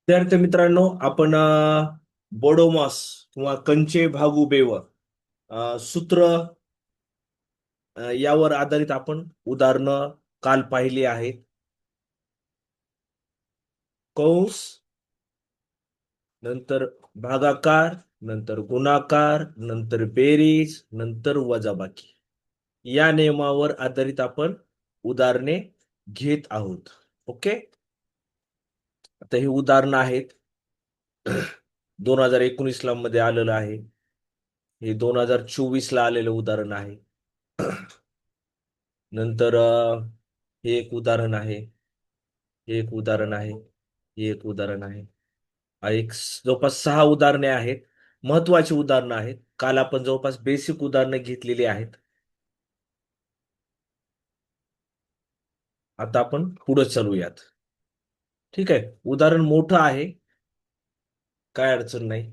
विद्यार्थी मित्रांनो, आपण बोडोमॉस किंवा कंचे भागू बेव सूत्र यावर आधारित आपण उदाहरणं काल पाहिली आहेत. कंस, नंतर भागाकार, नंतर गुणाकार, नंतर बेरीज, नंतर वजाबाकी या नियमावर आधारित आपण उदाहरणे घेत आहोत. ओके. आता ही उदाहरणं आहेत. 2019 ला मध्ये आलेलं आहे. हे 2024 ला आलेलं उदाहरण आहे. नंतर हे एक उदाहरण आहे. हे एक उदाहरण आहे. हे एक उदाहरण आहे. जवळपास 6 उदाहरणे आहेत. महत्वाची उदाहरणं आहेत. काल आपण जवळपास बेसिक उदाहरणं घेतलेली आहेत. आता आपण पुढे चालूयात. ठीक आहे. उदाहरण मोठं आहे. काय अडचण नाही.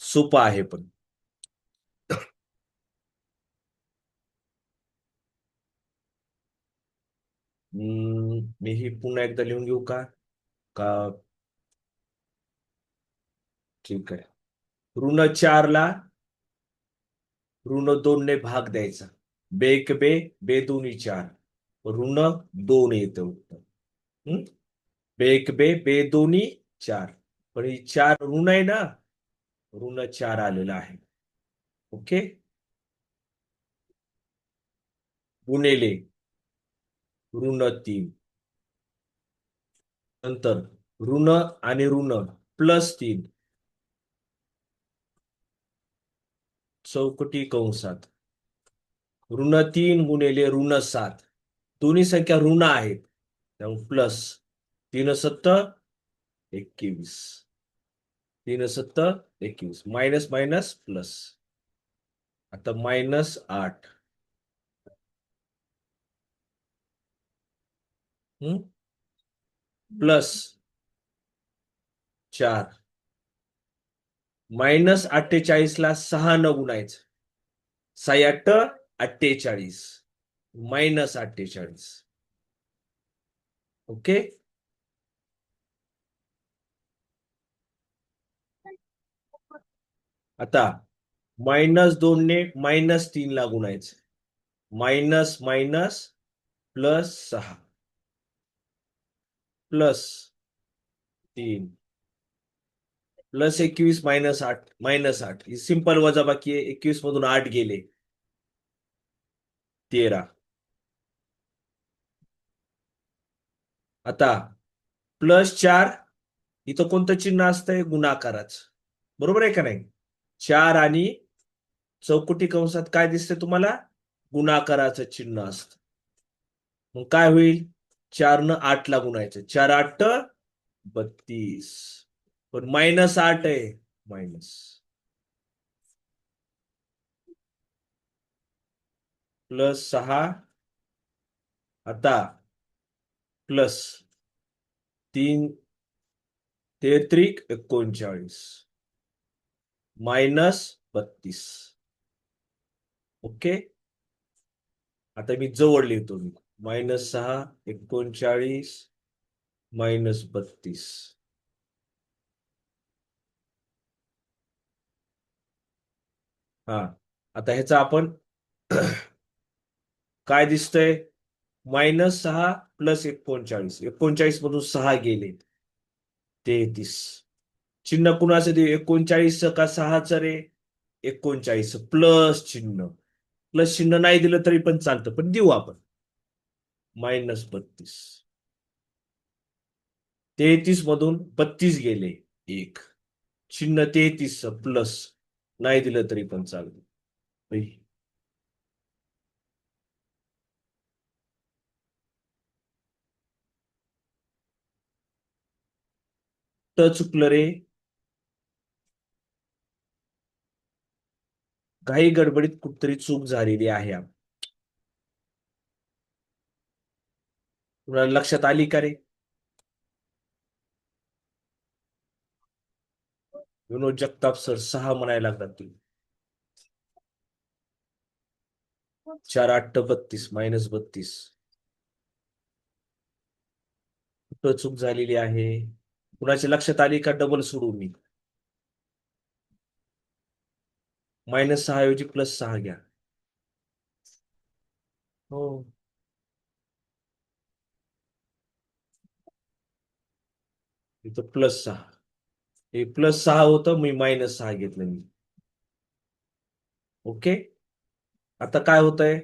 सोपं आहे पण. मी ही पुन्हा एकदा लिहून घेऊ का? का ठीक आहे. ऋण 4 ला ऋण 2 ने भाग द्यायचा. बे बे बे दोन्ही 4. ऋण 2 येतं उत्तर. हम्म? बे दोन्ही 4. पण ही 4 ऋण आहे ना. ऋण 4 आलेला आहे. ओके. गुणिले ऋण 3. नंतर ऋण आणि ऋण +3 चौकटी कंसात. ऋण 3 गुणिले ऋण 7. दोन्ही संख्या ऋण आहेत. त्यामुळे प्लस 3 × 7 = 21. 3 × 7 = 21. Minus minus plus. आता -8. +4. -48 ला 6 न गुणायचं. 6 × 8 = 48. -48. ओके. आता -2 ने -3 ला गुणायचं. मायनस मायनस +6 +3 +21 -8 ही सिंपल वजाबाकी आहे. 21 मधून 8 गेले 13. आता +4 इथं कोणतं चिन्ह असतंय? गुणाकाराचं. बरोबर आहे का नाही? 4 आणि चौकटी कंसात काय दिसतंय तुम्हाला? गुणाकाराचं चिन्ह असतं. मग काय होईल? 4 न 8 ला गुणायचं. 4 8 32. पण -8 आहे. मायनस +6. आता +3 33 39 -32. ओके. आता मी जवळ लिहितो. -6 39 -32. हा. आता ह्याचा आपण काय दिसतंय? -6 +39. 39 मधून 6 गेले 33. चिन्ह कुणाचं देऊ? 39 का 6चं रे? 39 प्लस चिन्ह. प्लस चिन्ह नाही दिलं तरी पण चालतं, पण देऊ आपण. -32. 33 मधून 32 गेले 1. चिन्ह 33 प्लस नाही दिलं तरी पण चालतं. चुकलं रे. काही गडबडीत कुठतरी चूक झालेली आहे. तुला लक्षात आली का रे? विनोद जगताप सर 6 म्हणायला लागतात तुम्ही. 4 8 32 -32. कुठं चूक झालेली आहे? कुणाच्या लक्षात आली का डबल सोडू मी? -6 ऐवजी +6 घ्या. हो. इथं +6. हे +6 होतं, मी -6 घेतलं मी. ओके. आता काय होतंय?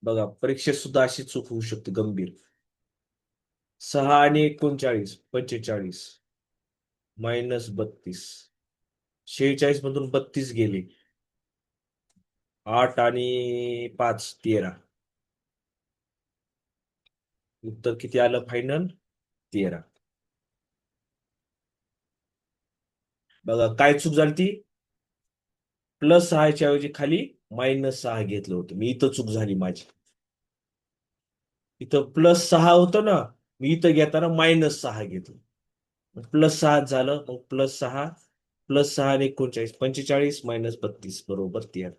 बघा, परीक्षेत सुद्धा अशी चूक होऊ शकते गंभीर. 6 आणि 39 45 -32. 46 मधून 32 गेले. 8 आणि 5 13. उत्तर किती आलं फायनल? 13. बघा काय चूक झाली ती? +6च्या ऐवजी खाली -6 घेतलं होतं मी. इथं चूक झाली माझी. इथं +6 होतं ना, मी इथं घेताना -6 घेतलं. +6 झालं, मग +6 +6 आणि 39 45 -32 बरोबर 13.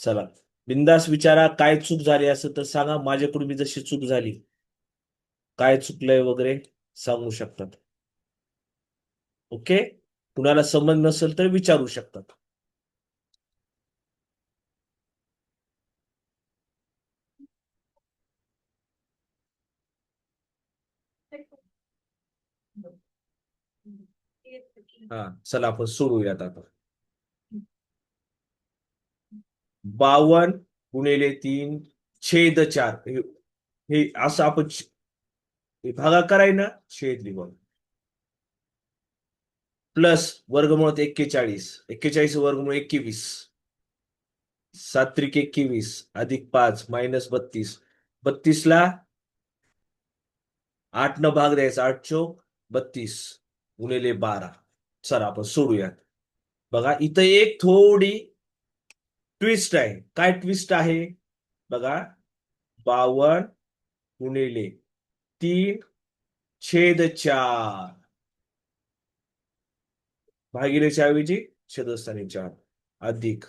चला, बिंदास विचारा, काय चूक झाली असं तर सांगा. माझ्याकडून मी जशी चूक झाली, काय चुकलंय वगैरे सांगू शकतात. ओके. कुणाला समज नसेल तर विचारू शकतात. हा, चला आपण सोडूयात आता. 52 × 3 छेद 4. हे असं आपण भागाकार आहे ना, छेद लिहू. प्लस वर्गमुळात 41. 41 वर्गमूळ 21. 7 × 21 अधिक 5 -32. 32ला 8 न भाग द्यायचा. 8 चोक 32 गुणिले 12. चला आपण सोडूयात. बघा, इथं एक थोडी ट्विस्ट आहे. काय ट्विस्ट आहे? बघा, 52 गुणिले 3 छेद 4 भागिलेच्या ऐवजी छेदस्थानी 4 अधिक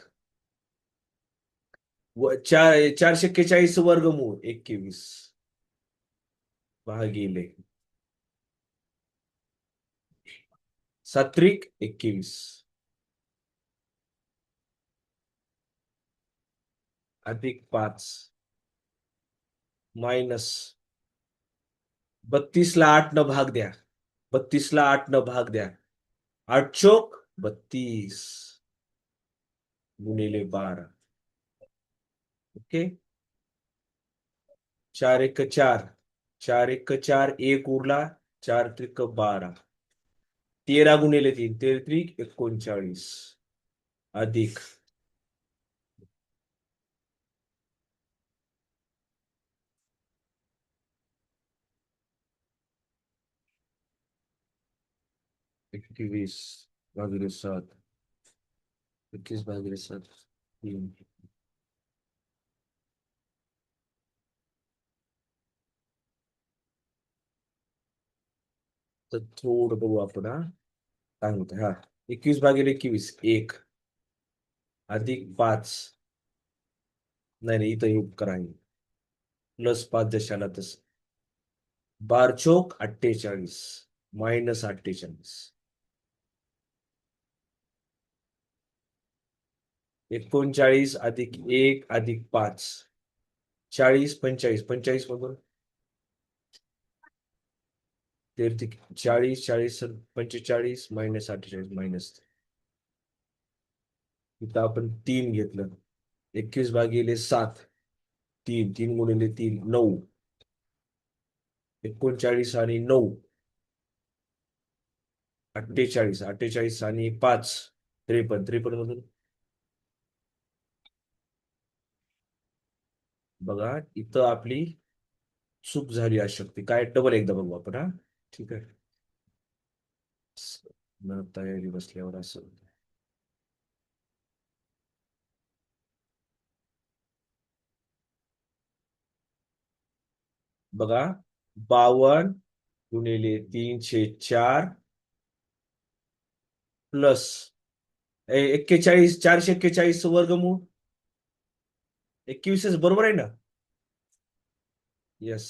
441 वर्गमूळ 21 भागिले 7 × 21 अधिक 5 मायनस 32ला 8 न भाग द्या. 32ला 8 न भाग द्या. 8 चोक 32 गुणिले 12. ओके. 4 × 4 4 × 4 1 उरला. 4 त्रिक 12 13 गुणिले 3 13 त्रिक 39 अधिक 21 भागिले 7 21 भागिले 7 3. तर थोडं बघू आपण. हा, काय होतं? हा, 21 भागिले 21 1 अधिक 5. नाही नाही, इथं उपकार आहे. +5 दशाला तस 12 चोक 48 -48. 39 अधिक 1 अधिक 5 40 45 45 मधून 40 40 45 -48 इथं आपण 3 घेतलं. 21 भागिले 7 3 3 गुणिले 3 9. 39 आणि 9 48 48 आणि 5 53 53 मधून बघा, इथं आपली चूक झाली अशक्ती. काय डबल एकदा बघू आपण. हा, ठीक आहे. तयारी बसल्यावर असं बघा, 52 गुणिले 3/4 प्लस 41 441 वर्गमूळ 21 बरोबर आहे ना? येस.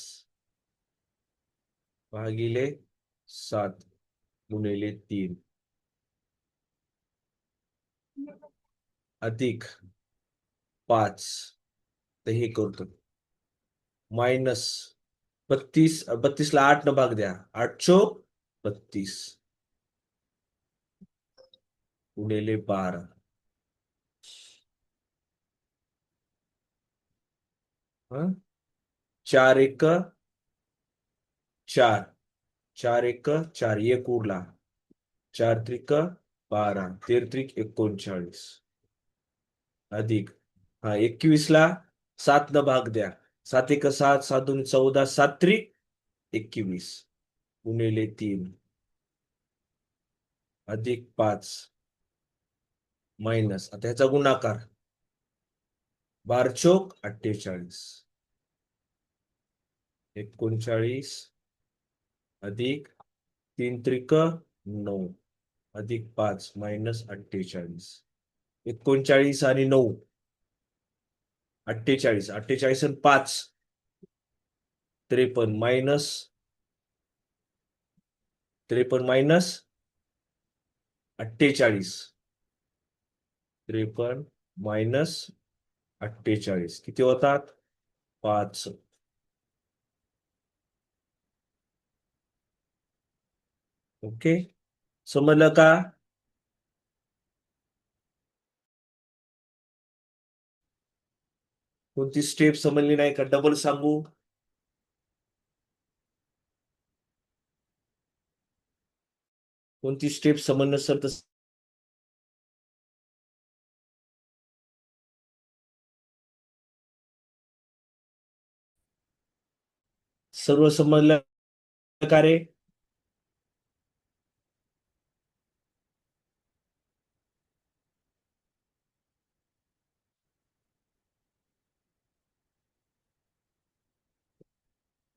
भागिले 7 गुणिले 3 अधिक 5 तर हे करतो मायनस 32 ला 8 न भाग द्या 8 चोक 32 गुणिले 12 हं? 4 एक 4 4 एक 4 एक उरला 4 त्रिक 12 13 त्रिक 39 अधिक 21 ला 7 न भाग द्या 7 एक 7 7 दोन 14 7 त्रिक 21 गुणिले 3 अधिक 5 मायनस आता ह्याचा गुणाकार 12 चोक 48 39 अधिक 3 त्रिक 9 अधिक 5 मायनस 48 39 आणि 9 48 48 आणि 5 53 मायनस 53 मायनस 48 53 मायनस 48 किती होतात 5 ओके समजलं का कोणती स्टेप समजली नाही का डबल सांगू कोणती स्टेप समजणं सर तर सर्व समजलं का रे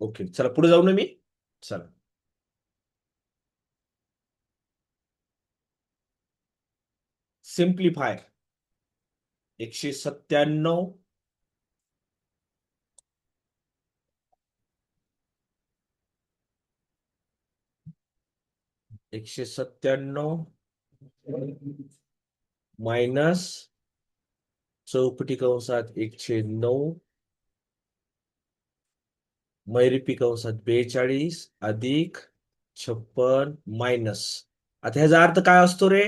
ओके चला पुढे जाऊ ना मी चला सिम्प्लिफाय 197 197 मायनस चौकटी कंसात 109 मैरिपी कंसात 42 अधिक 56 मायनस आता ह्याचा अर्थ काय असतो रे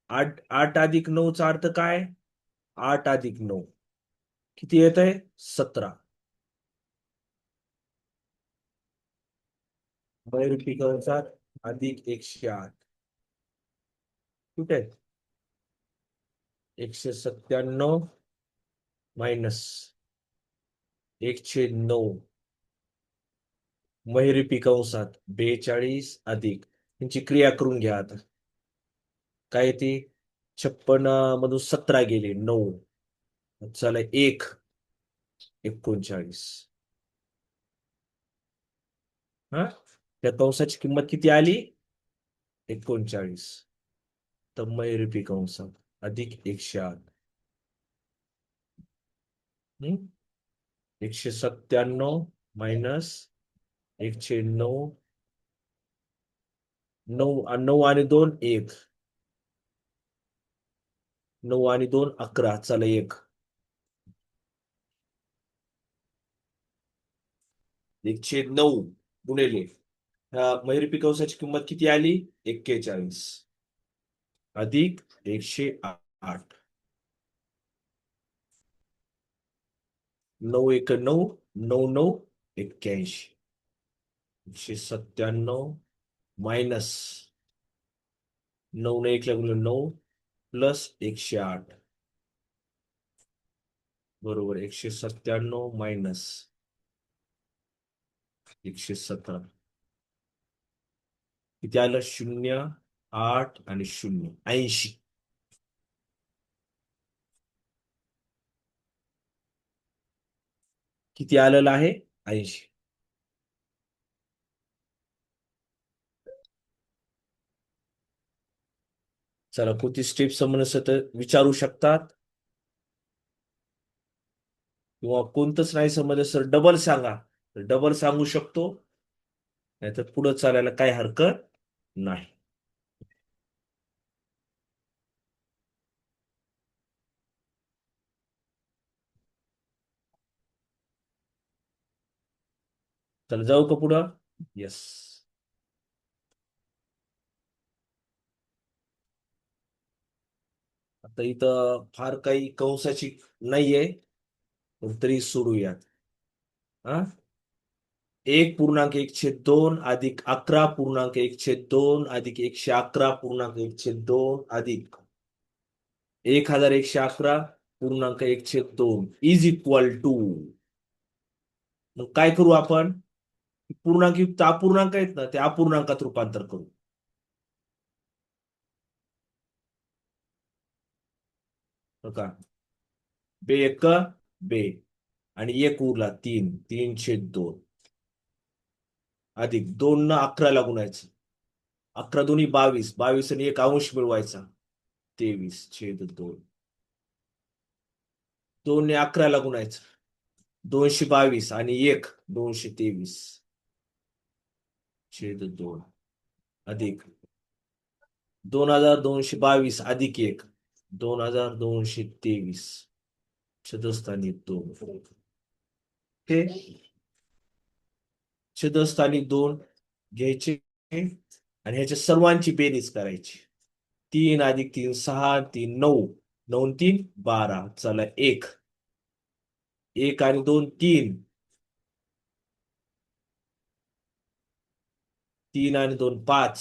8 अधिक 9 चा अर्थ काय 8 अधिक 9 किती येत आहे 17 मैरिपी कंसात अधिक 108 कुठे 197 मायनस 109 मैरिपी कंसात 42 अधिक यांची क्रिया करून घ्या आता काय ती 56 मधून 17 गेले 9 चला 39 हा त्या कंसाची किंमत किती आली 39 तर मैरिपी कंसात अधिक 108 197 मायनस 109 9 आणि 2 1 9 आणि 2 11 चला 1 109 गुणिले मैरिपी कंसाची किंमत किती आली 41 अधिक 108 9 1 9 9 9 81 197 मायनस 9 ने 1 गुणिले 9 प्लस 108 बरोबर 197 मायनस 117 किती आलं 0 8 आणि 0 80 किती आलेलं आहे 80 चला कोणती स्टेप समजलं तर विचारू शकतात किंवा कोणतंच नाही समजलं सर डबल सांगा तर डबल सांगू शकतो नाहीतर पुढे चालायला काही हरकत नाही. चला जाऊ का पुढं? येस. आता इथं फार काही कंसाची नाहीये, पण तरी सोडूयात. हा. 1,1/2 अधिक 11,1/2 अधिक 111,1/2 अधिक 1,111,1/2 इज इक्वल टू. मग काय करू आपण? पूर्णांकयुक्त अपूर्णांक आहेत ना, ते अपूर्णांकात रूपांतर करू. हो का? बे एक बे, आणि एक उरला 3/2 अधिक 2 न 11 गुणायचं. 11 × 2 = 22, 22 आणि एक अंश मिळवायचा, 23/2. 2 ने 11 गुणायचं, 222 आणि एक 223/2 अधिक 2,222 अधिक एक 2,223 छेदस्थानी 2. हे छेदस्थानी 2 घ्यायचे आणि ह्याच्या सर्वांची बेरीज करायची. 3 + 3 6, 3 9, 9 × 3 12. चला 1, 1 आणि 2 3, 3 आणि 2 5,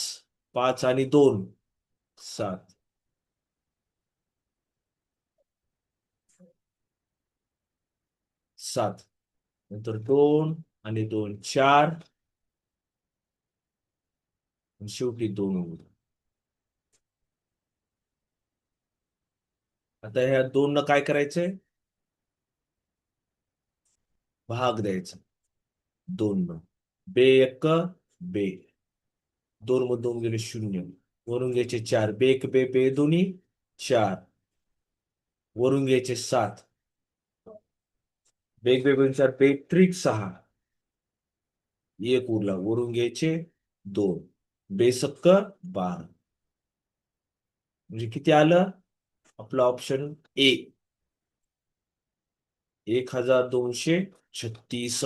5 आणि 2 7, 7. नंतर 2 आणि 2 4, आणि शेवटी 2 उरले. आता ह्या 2 न काय करायचंय? भाग द्यायचा 2 न. बे एक बे, 2 मधून 2 गेले 0. वरून घ्यायचे 4, बे एक बे बे दोन्ही 4. वरून घ्यायचे 7, बे एक बे दोन 4 बे त्रिक 6. एक उरला, वरून घ्यायचे 2, बेसक्क 12. म्हणजे किती आलं? आपलं ऑप्शन ए, 1,236.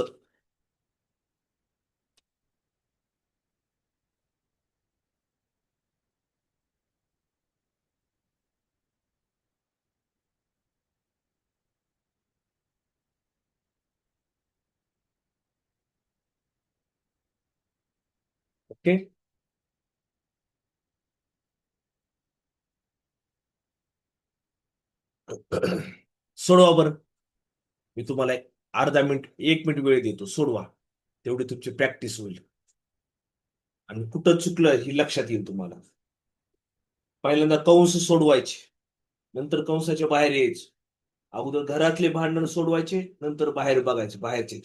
ओके. सोडवा बरं. मी तुम्हाला अर्धा मिनिट 1 मिनिट वेळ देतो, सोडवा. तेवढी तुमची प्रॅक्टिस होईल आणि कुठं चुकलं ही लक्षात येईल तुम्हाला. पहिल्यांदा कंस सोडवायचे, नंतर कंसाच्या बाहेर यायचे. अगोदर घरातले भांडण सोडवायचे, नंतर बाहेर बघायचे, बाहेरचे.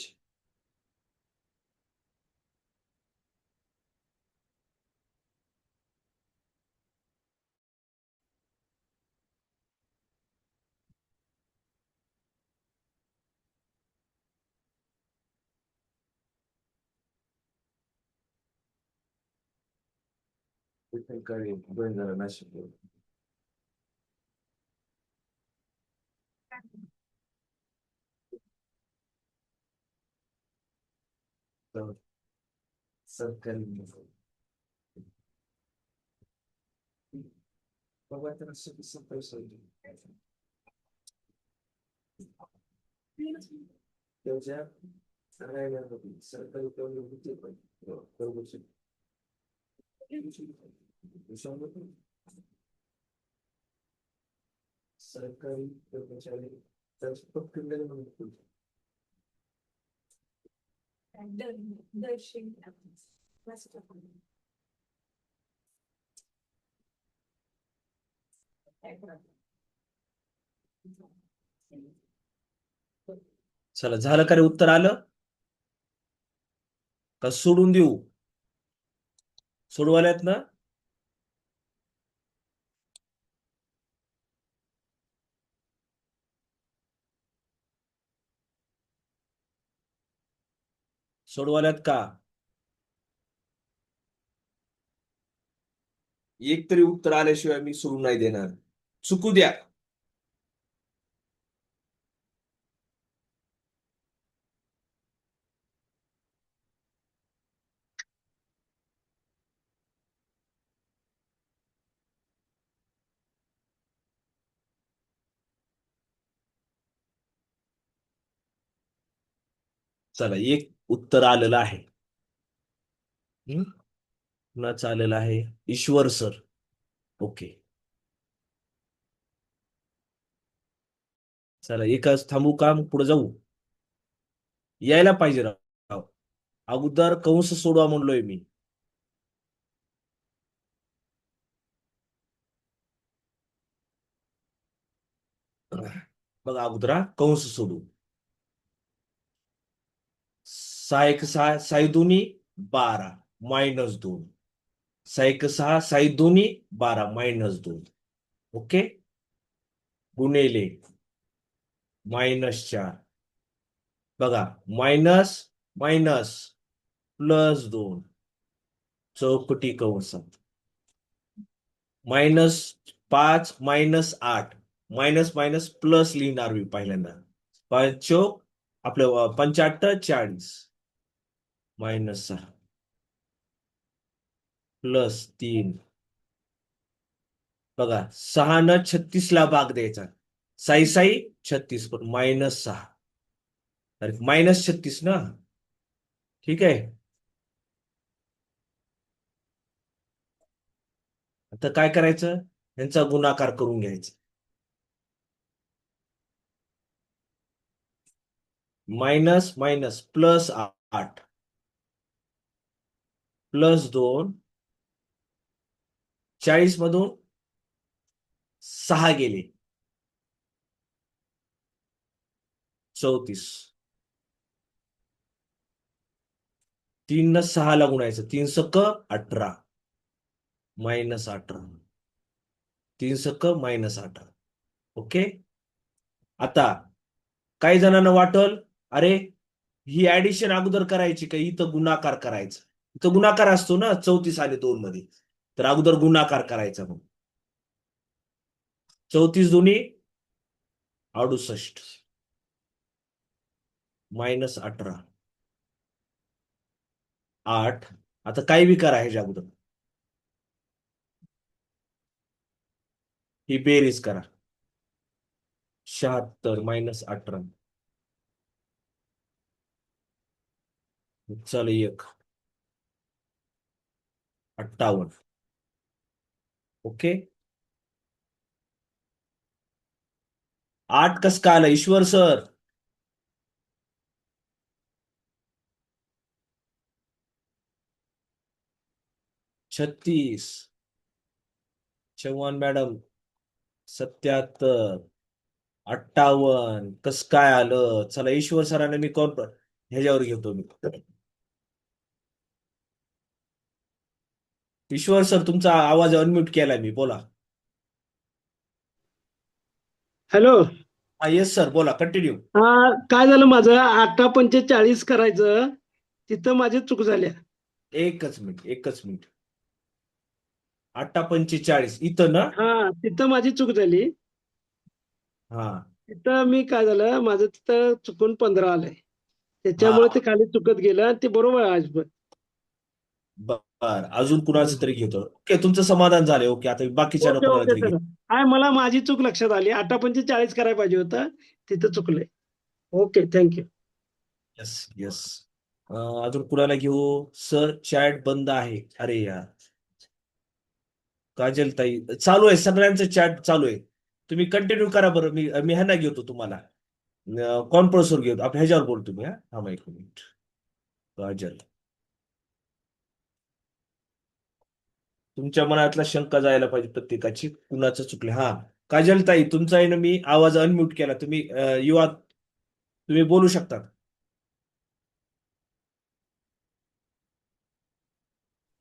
सरकारी त्याच्या सरकारी सरकारी कर्मचारी त्याची पक्क म्हणून चला, झालं का रे? उत्तर आलं का? सोडून देऊ? सोडवायला ना? सोडवाल्यात का? एक तरी उत्तर आल्याशिवाय मी सोडून नाही देणार. चुकू द्या. चला, एक उत्तर आलेलं आहे. हम्म? कुणाचं आलेलं आहे? ईश्वर सर. ओके. चला, एकच थांबू का मग पुढे जाऊ? यायला पाहिजे राव. अगोदर कंस सोडवा म्हणलोय मी. बघा अगोदर कंस सोडू. 6 1 6 6 12 -2. 6 1 6 6 12 -2. ओके. गुणिले -4. बघा, मायनस मायनस +2 चौकटी कंसात -5 -8 मायनस मायनस प्लस लिहिणार मी पहिल्यांदा. पंचोक आपलं 85 40 -6 +3. बघा, 6 न 36 ला भाग द्यायचा. 6 6 36 पण -6. -36 ना. ठीक आहे. आता काय करायचं? यांचा गुणाकार करून घ्यायचा. Minus minus +8 +2. 40 मधून 6 गेले, 34. 3 न 6 ला गुणायचं. 3 सक 18 -18. 3 सक -18. ओके. आता काही जणांना वाटल, अरे ही ऍडिशन अगोदर करायची का इथं गुणाकार करायचा? इथं गुणाकार असतो ना 34 आणि 2 मध्ये. तर अगोदर गुणाकार करायचा. मग 34 दुनी 68 -18 8. आता काही बी करा ह्याच्या अगोदर. ही बेरीज करा. 76 -18. चल, 1 58. ओके. 8 कस का आलं ईश्वर सर? -36. चव्हाण मॅडम 77. 58 कस काय आलं? चला, ईश्वर सरांना मी कोण ह्याच्यावर घेतो मी. ईश्वर सर, तुमचा आवाज अनम्यूट केलाय मी, बोला. हॅलो. येस सर, बोला, कंटिन्यू. काय झालं माझं 8 45 करायचं, तिथं माझी चूक झाली. एकच मिनिट, एकच मिनिट. 8 45 इथं ना? तिथं माझी चूक झाली. हा. तिथं मी काय झालं, माझं तिथं चुकून 15 आलंय. हा. त्याच्यामुळे ते खाली चुकत गेलं आणि ते बरोबर आहे आज पण. बर, अजून कुणाचं तरी घेतो. ओके, तुमचं समाधान झालंय. ओके, आता बाकीच्या ओके कोणाला ओके तरी सर. घेतो. मला माझी चूक लक्षात आली. 8 45 करायला पाहिजे होतं, तिथं चुकलंय. Okay, thank you. Yes yes. अजून कुणाला घेऊ? सर चॅट बंद आहे. अरे यार. काजल ताई चालू आहे, सगळ्यांचं चॅट चालू आहे. तुम्ही कंटिन्यू करा बरं. मी मी ह्यांना घेतो तुम्हाला. कॉन्फरन्सवर घेतो. आपण ह्याच्यावर बोलतो मी. हा, एक मिनिट. काजल, तुमच्या मनातला शंका जायला पाहिजे प्रत्येकाची, कुणाचं चुकलं. हा, काजल ताई, तुमचा आहे ना, मी आवाज अनम्यूट केला. तुम्ही युवा, तुम्ही बोलू शकता.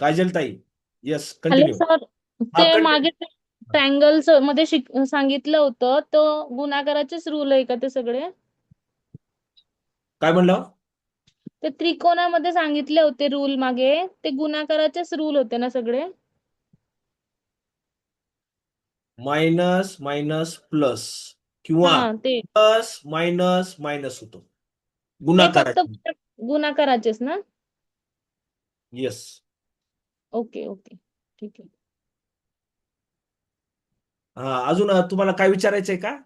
काजल ताई, येस, हॅलो कंटिन्यू. सर. हा, ते मागे कंटिन्यू. ट्रँगल्स मध्ये सांगितलं होतं, तो गुणाकाराचेच रूल आहे का ते सगळे? काय म्हणलं? ते त्रिकोणामध्ये सांगितले होते रूल मागे, ते गुणाकाराचेच रूल होते ना सगळे? मायनस मायनस प्लस किंवा हा ते प्लस मायनस मायनस होतो हे फक्त गुणाकाराची. गुणाकाराचेच ना? येस. ओके ओके ठीक आहे. हा, अजून तुम्हाला काय विचारायचंय का?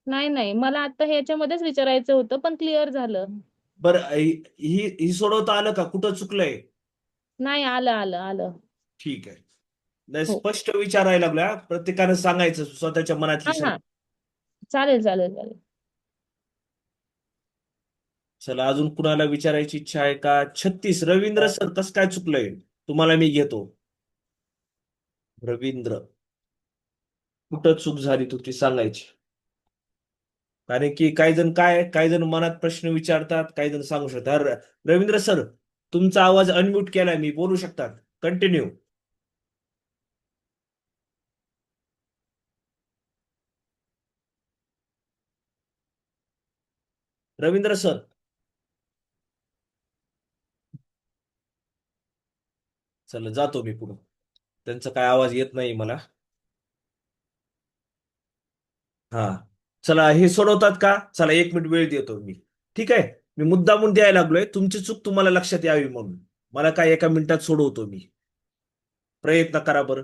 नाही नाही मला आता ह्याच्यामध्येच विचारायचं होतं पण क्लिअर झालं. बरं, ही सोडवता आलं का? कुठं चुकलंय? नाही आलं आलं आलं. ठीक आहे. नाही, हो स्पष्ट विचारायला लागलोय हा. प्रत्येकानं सांगायचं स्वतःच्या हा मनातली हा शंका. चालेल चालेल चालेल. चला, अजून कुणाला विचारायची इच्छा आहे का? 36 रवींद्र सर, कसं काय चुकलंय? तुम्हाला मी घेतो. रवींद्र, कुठं चूक झाली तुमची सांगायची. कारण की काही जण मनात प्रश्न विचारतात, काही जण सांगू शकतात. रवींद्र सर, तुमचा आवाज अनम्यूट केलाय मी, बोलू शकतात. कंटिन्यू. रवींद्र सर. चला, जातो मी पुढे. त्यांचा काय आवाज येत नाही मला. हा, चला, हे सोडवतात का? चला, 1 मिनिट वेळ देतो मी. ठीक आहे. मी मुद्दामून द्यायला लागलोय, तुमची चूक तुम्हाला लक्षात यावी म्हणून. मला काय 1 मिनिटात सोडवतो मी. प्रयत्न करा बरं.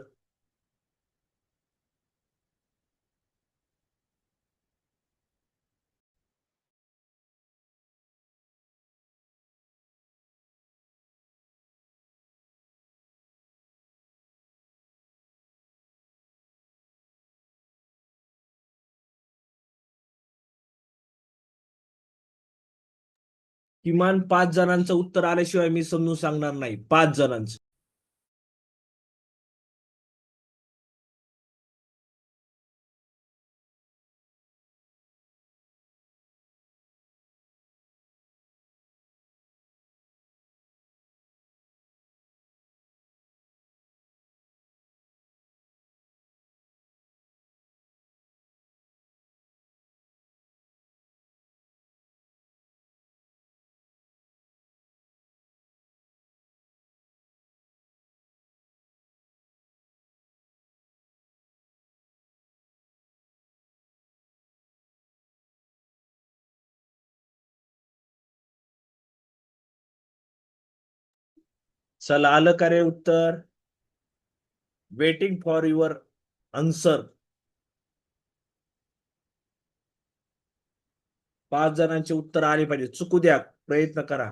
किमान 5 जणांचं उत्तर आल्याशिवाय मी समजून सांगणार नाही. 5 जणांचं. चला, आलं का रे उत्तर? Waiting for your answer. 5 जणांचे उत्तर आले पाहिजे. चुकू द्या, प्रयत्न करा.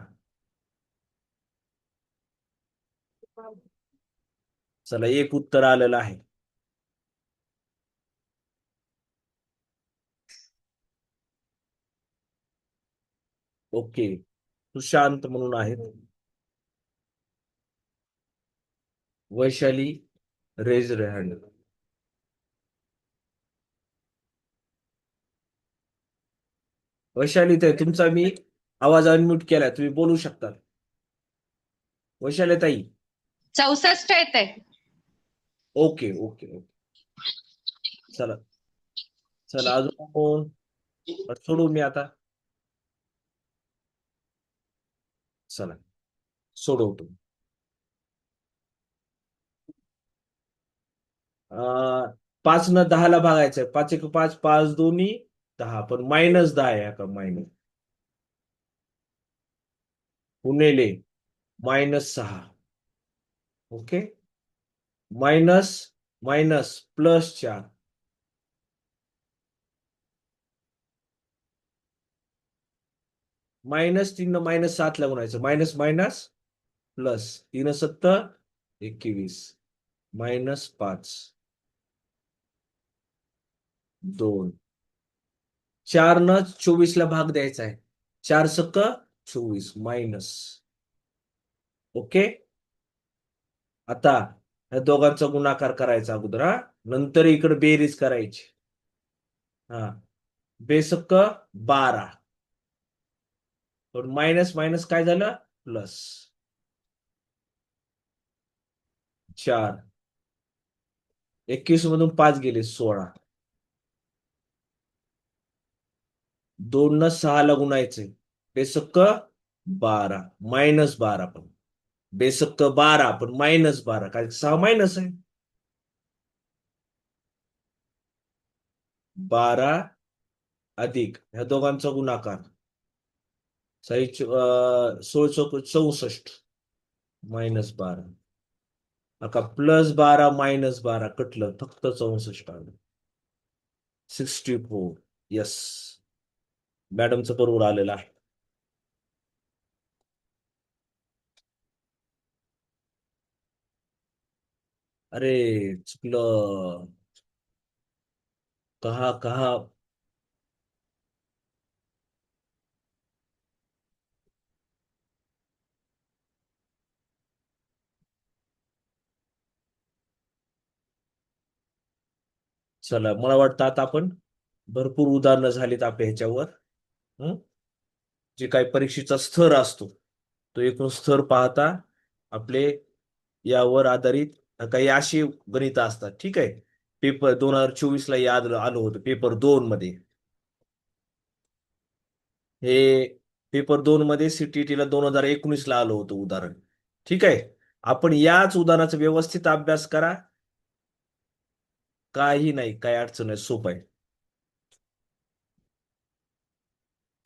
चला, एक उत्तर आलेलं आहे. ओके. सुशांत म्हणून आहेत. Vaishali, raise hand. वैशाली ताई, तुमचा मी आवाज अनम्यूट केलाय, तुम्ही बोलू शकता. वैशाली ताई. 64 येते. Okay okay okay. चला चला, अजून सोडू मी आता. चला, सोडवतो. 5 न 10ला भागायचंय. 5 1 5, 5 2 10, पण -10 आहे का? मायनस गुणिले -6. ओके. Minus minus +4. -3 न -7ला गुणायचं. Minus minus plus 3 7 21, -5 2. 4 न 24ला भाग द्यायचा आहे. 4 सक 24 मायनस. ओके. आता ह्या दोघांचा गुणाकार करायचा अगोदर, हा. नंतर इकडे बेरीज करायची. हा, बेसक 12. पण मायनस मायनस काय झालं? प्लस 4. 21 मधून 5 गेले 16. 2 न 6ला गुणायचे. बेसक 12, -12 पण. बेसक 12 पण -12, काय 6 मायनस आहे. 12 अधिक ह्या दोघांचा गुणाकार 64 -12 आता +12 -12 कटलं फक्त 64 आलं 64 येस मॅडमचं बरोबर आलेलं आहे अरे चुकलं कहा कहा चला मला वाटतं आता आपण भरपूर उदाहरणं झालीत आपल्या ह्याच्यावर हं? जे काही परीक्षेचा स्तर असतो तो एकूण स्तर पाहता आपले यावर आधारित काही अशी गणित असतात ठीक आहे पेपर 2024 ला याद आलं होतं पेपर 2 मध्ये हे पेपर 2 मध्ये सीटीटी ला 2019 ला आलं होतं उदाहरण ठीक आहे आपण याच उदाहरणाचा व्यवस्थित अभ्यास करा काही नाही काय अडचण आहे सोपं आहे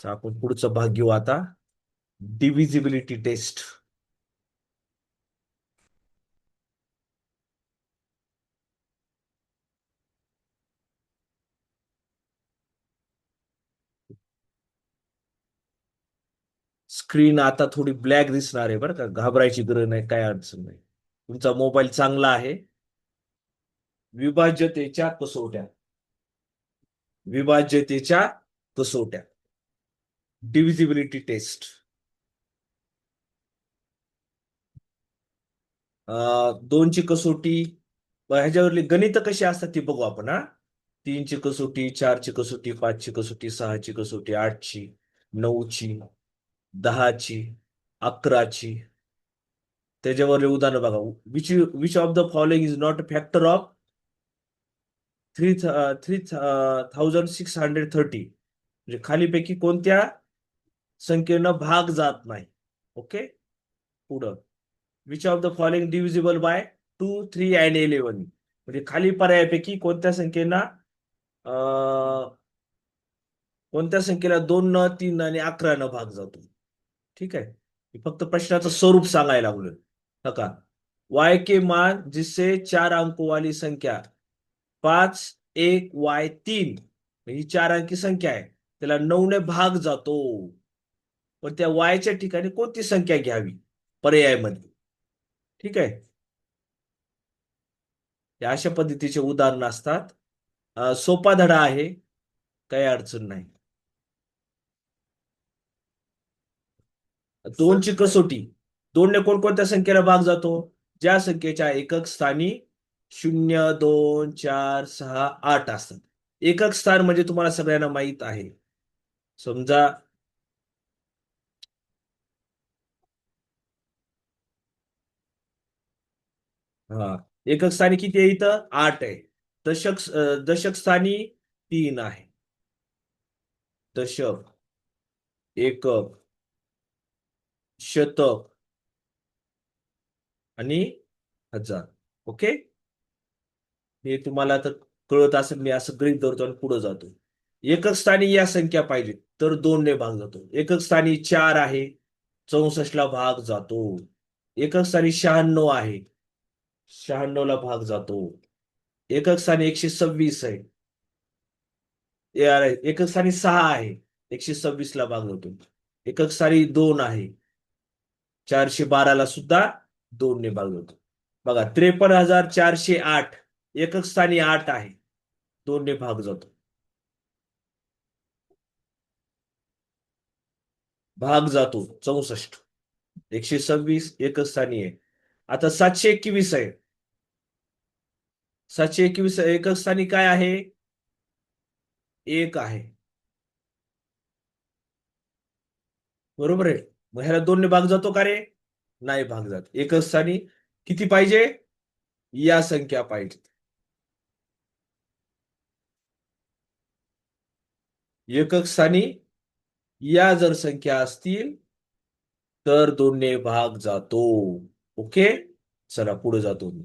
तर आपण पुढचा भाग घेऊ आता डिव्हिजिबिलिटी टेस्ट स्क्रीन आता थोडी ब्लॅक दिसणार आहे बरं का घाबरायची गरज नाही काय अडचण नाही तुमचा मोबाईल चांगला आहे विभाज्यतेच्या कसोट्या विभाज्यतेच्या कसोट्या डिव्हिजिबिलिटी टेस्ट दोनची कसोटी ह्याच्यावरली गणित कशी असतात ती बघू आपण हा 3ची कसोटी 4ची कसोटी 5ची कसोटी 6ची कसोटी 8ची 9ची 10ची 11ची त्याच्यावरले उदाहरण बघा which of the following is not a factor of 3630 म्हणजे खालीपैकी कोणत्या संख्येनं भाग जात नाही ओके पुढं which of the following divisible by 2 3 and 11 म्हणजे खाली पर्यायापैकी कोणत्या संख्येला 2 न 3 आणि 11 न भाग जातो ठीक आहे फक्त प्रश्नाचं स्वरूप सांगायला लागलं नका y के मान जिससे 4 अंकों वाली संख्या 5 1 y 3 ही 4 अंकी संख्या आहे त्याला 9 ने भाग जातो पण त्या वायच्या ठिकाणी कोणती संख्या घ्यावी पर्यायामध्ये ठीक आहे या अशा पद्धतीचे उदाहरण असतात सोपा धडा आहे काही अडचण नाही दोनची कसोटी 2 ने कोणकोणत्या संख्येला भाग जातो ज्या संख्येच्या एकक स्थानी 0 2 4 6 8 असतात एकक स्थान म्हणजे तुम्हाला सगळ्यांना माहित आहे समजा हा एकक स्थानी किती आहे इथं 8 आहे दशक स्थानी 3 आहे दशक एकक शतक आणि हजार ओके हे तुम्हाला आता कळत असेल मी असं गृहीत धरतो आणि पुढे जातो एकक स्थानी या संख्या पाहिजे तर 2 ने भाग जातो एकक स्थानी 4 आहे 64 ला भाग जातो एकक स्थानी 96 आहे 96 ला भाग जातो एकक स्थानी 126 आहे एकक स्थानी 6 आहे 126 ला भाग जातो एकक स्थानी 2 आहे 412 ला सुद्धा 2 ने भाग जातो बघा 53,408 एकक स्थानी 8 आहे 2 ने भाग जातो भाग जातो 64 126 एकक स्थानी आहे आता 721 आहे 721 एकक स्थानी काय आहे 1 आहे बरोबर आहे मग ह्याला 2 ने भाग जातो का रे नाही भाग जात एकच स्थानी किती पाहिजे या संख्या पाहिजे एकक स्थानी या जर संख्या असतील तर 2 ने भाग जातो ओके चला पुढे जातो मी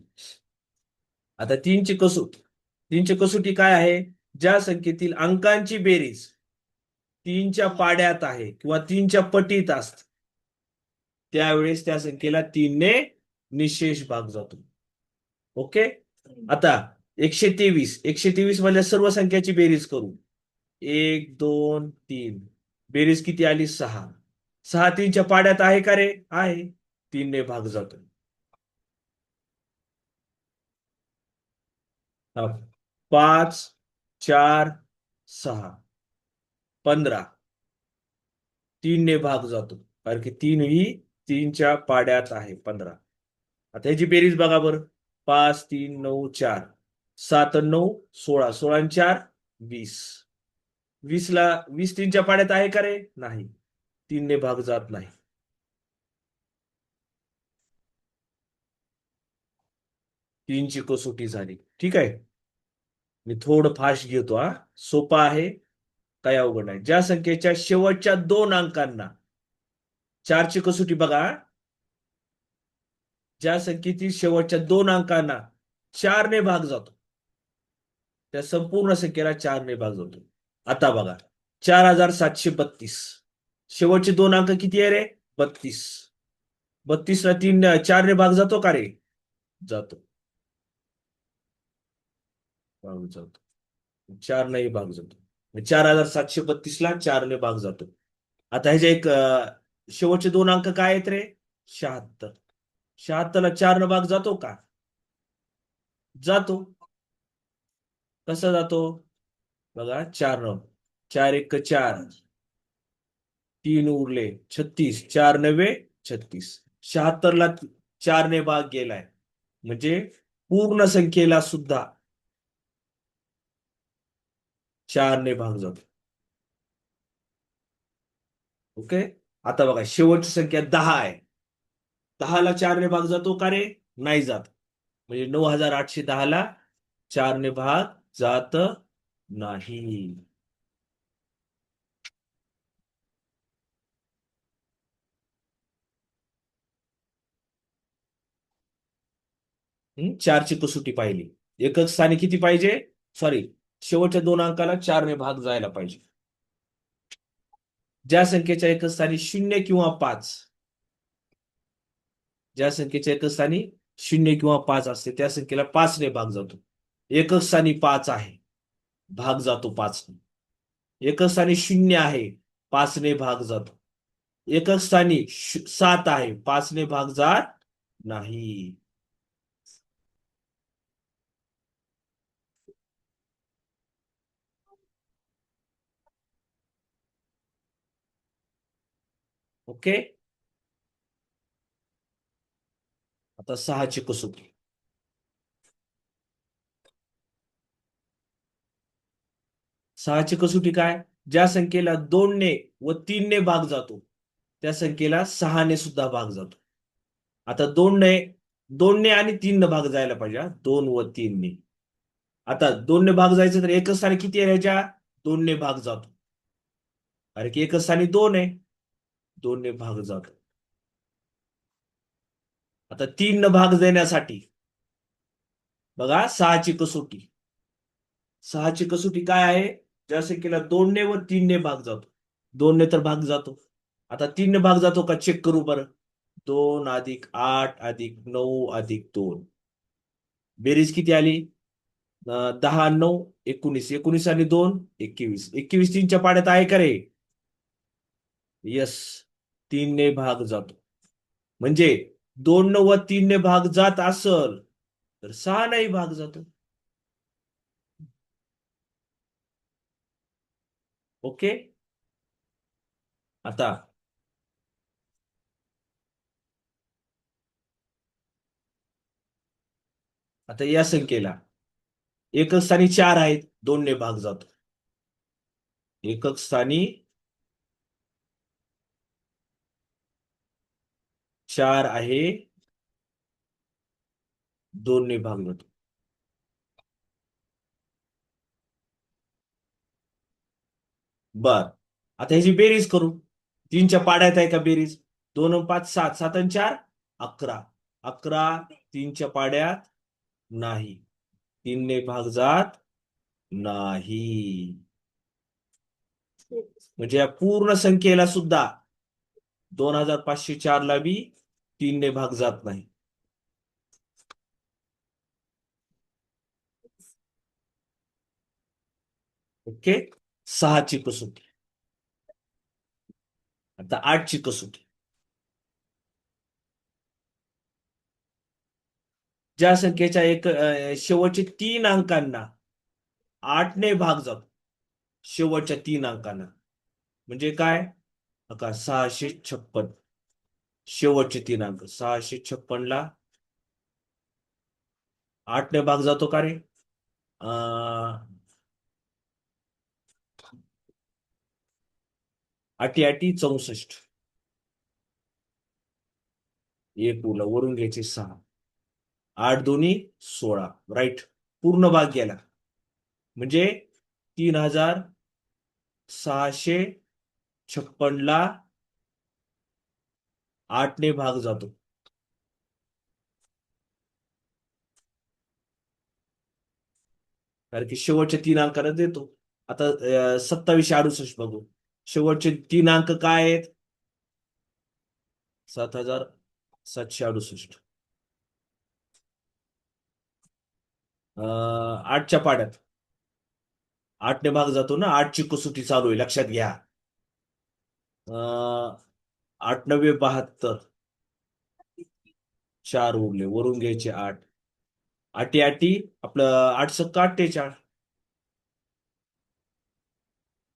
आता 3ची कसोटी काय आहे ज्या संख्येतील अंकांची बेरीज 3च्या पाड्यात आहे किंवा 3च्या पटीत असते त्यावेळेस त्या संख्येला 3ने निशेष भाग जातो. ओके. आता 123 मधल्या सर्व संख्याची बेरीज करू. 1 2 3 बेरीज किती आली? 6. 6 3च्या पाड्यात आहे का रे? आहे. 3ने भाग जातो. 5 4 6 15 3ने भाग जातो कारण की 3 ही 3च्या पाड्यात आहे. 15. आता ह्याची बेरीज बघा बरं. 5 3 9 4 7 9 16 16 आणि 4 20. 20 3च्या पाड्यात आहे का रे? नाही. 3ने भाग जात नाही. तीनची कसोटी झाली. ठीक आहे. मी थोडं फास्ट घेतो हा. सोपा आहे, काही अवघड नाही. ज्या संख्येच्या शेवटच्या 2 अंकांना 4ची कसोटी बघा. ज्या संख्येतील शेवटच्या 2 अंकांना 4ने भाग जातो त्या संपूर्ण संख्येला 4ने भाग जातो. आता बघा 4732 शेवटचे 2 अंक किती आहे रे? 32. 32 ला 4ने भाग जातो का रे? जातो. भाग जातो. 4 नाही भाग जातो. 4732 ला 4ने भाग जातो. आता ह्याचे एक शेवटचे 2 अंक काय आहेत रे? 76. 76 ला 4ने भाग जातो का? जातो. कसा जातो? बघा 4 4 1 4 3 उरले 36 4 9 36. 76 ला 4ने भाग गेलाय म्हणजे पूर्ण संख्येला सुद्धा 4ने भाग जातो. ओके. आता बघा शेवटची संख्या 10 आहे. 10 ला 4ने भाग जातो का रे? नाही जात. म्हणजे 9810 ला 4ने भाग जात नाही. चारची कसोटी पाहिली. एकक स्थानी किती पाहिजे? सॉरी, शेवटच्या 2 अंकाला 4ने भाग जायला पाहिजे. ज्या संख्येच्या एकक स्थानी 0 किंवा 5 ज्या संख्येच्या एकक स्थानी 0 किंवा 5 असते त्या संख्येला 5ने भाग जातो. एकक स्थानी 5 आहे, भाग जातो 5ने. एकक स्थानी 0 आहे, 5ने भाग जातो. एकक स्थानी 7 आहे, 5ने भाग जात नाही. ओके. आता 6ची कसोटी. 6ची कसोटी काय? ज्या संख्येला 2ने व 3ने भाग जातो त्या संख्येला 6ने सुद्धा भाग जातो. आता 2ने आणि 3ने भाग जायला पाहिजे. 2 व 3ने. आता 2ने भाग जायचं तर एकच स्थानी किती आहे ह्याच्या? 2ने भाग जातो. अरे की एकच स्थानी 2 आहे, 2ने भाग जातो. आता 3 भाग देण्यासाठी बघा 6ची कसोटी. 6ची कसोटी काय आहे? ज्या संख्येला 2ने व 3ने भाग जातो. 2ने तर भाग जातो. आता 3ने भाग जातो का? चेक करू बरं. 2 + 8 + 9 + 2 बेरीज किती आली? 10 9 19. 19 आणि 2 21. 21 3च्या पाड्यात आहे का रे? यस. 3ने भाग जातो. म्हणजे 2 व 3ने भाग जात असल तर 6 नाही भाग जातो. ओके. आता या संख्येला एकक स्थानी 4 आहेत, 2ने भाग जातो. एकक स्थानी 4 आहे, 2ने भाग जातो. बर. आता ह्याची बेरीज करू. 3च्या पाड्यात आहे का बेरीज? 2 आणि 5 7 7 आणि 4 11. 11 3च्या पाड्यात नाही, 3ने भाग जात नाही. म्हणजे या पूर्ण संख्येला सुद्धा 2504 ला बी 3 ने भाग जात नाही. ओके. 6 ची कसोटी. आता 8 ची कसोटी. ज्या संख्येच्या शेवटचे 3 अंकांना 8 ने भाग जातो, शेवटच्या 3 अंकांना, म्हणजे काय? का 656. शेवटचे 3 अंक 656 ला 8 ने भाग जातो का रे? आठी आठी 64. एक उरला, वरून घ्यायचे 6. 8 दोन्ही 16. राईट. पूर्ण भाग गेला. म्हणजे 3656 ला 8 ने भाग जातो. कारण की शेवटच्या 3 अंकाला देतो. आता 2768 बघू. शेवटचे 3 अंक काय आहेत? 7768. 8च्या पाड्यात 8 ने भाग जातो ना. 8 ची कसोटी चालू आहे, लक्षात घ्या. 8 9 72. 4 उरले, वरून घ्यायचे 8. आठी आठी आपलं 8 सक्का 48.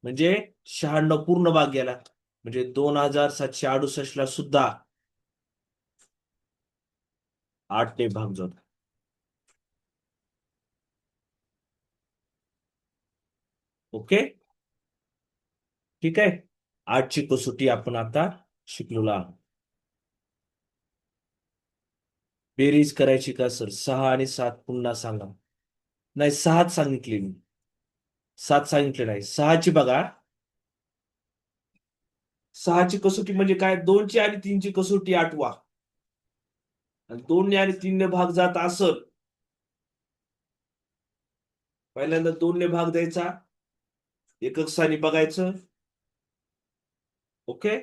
म्हणजे 96 पूर्ण भाग गेला. म्हणजे 2768 ला सुद्धा 8 ने भाग जातो. ओके. ठीक आहे. 8 ची कसोटी आपण आता शिकलेलो आहोत. बेरीज करायची का सर? 6 आणि 7 पुन्हा सांगा. नाही, 6 सांगितले मी. 7 सांगितले नाही. 6ची बघा. 6ची कसोटी म्हणजे काय? 2 ची आणि 3 ची कसोटी आठवा. आणि 2 ने आणि 3 ने भाग जात असत, पहिल्यांदा 2 ने भाग द्यायचा, एकक स्थानी बघायचं. ओके.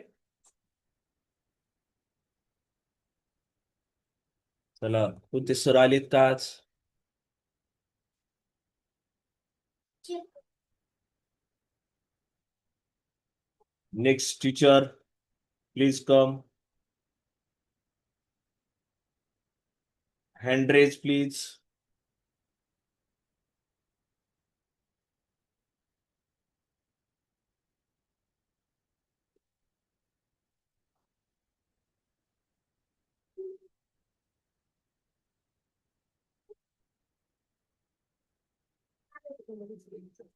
चला, कोणते सर आलेत का आज? Next teacher, please come. Hand raise please.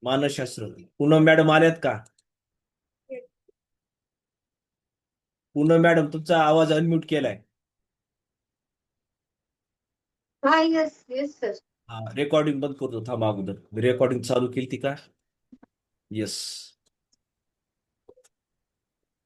मानसशास्त्र. पूनम मॅडम आल्यात का? पूनम मॅडम, तुमचा आवाज अनम्यूट केलाय. हा येस येस सर. रेकॉर्डिंग बंद करतो, थांबा. अगोदर रेकॉर्डिंग चालू केली ती का? येस.